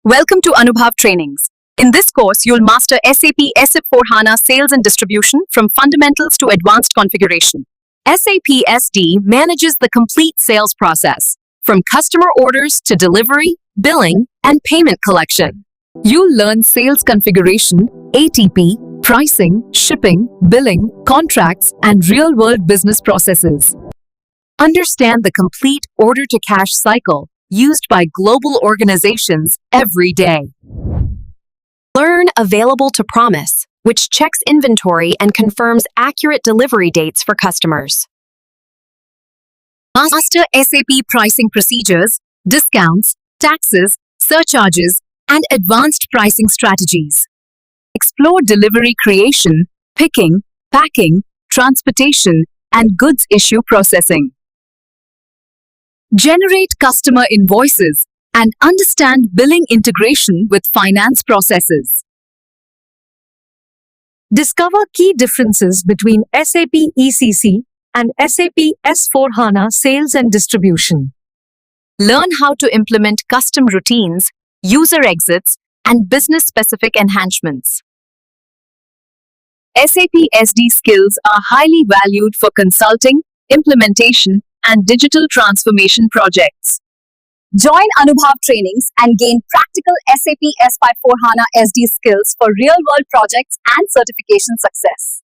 Welcome to Anubhav Trainings. In this course, you'll master SAP S/4HANA Sales and Distribution from fundamentals to advanced configuration. SAP SD manages the complete sales process, from customer orders to delivery, billing, and payment collection. You'll learn sales configuration, ATP, pricing, shipping, billing, contracts, and real-world business processes. Understand the complete order-to-cash cycle used by global organizations every day. Learn Available to Promise, which checks inventory and confirms accurate delivery dates for customers. Master SAP pricing procedures, discounts, taxes, surcharges, and advanced pricing strategies. Explore delivery creation, picking, packing, transportation, and goods issue processing. Generate customer invoices and understand billing integration with finance processes. Discover key differences between SAP ECC and SAP S/4HANA Sales and Distribution. Learn how to implement custom routines, user exits, and business-specific enhancements. SAP SD skills are highly valued for consulting, implementation, and digital transformation projects. Join Anubhav Trainings and gain practical SAP S/4HANA SD skills for real-world projects and certification success.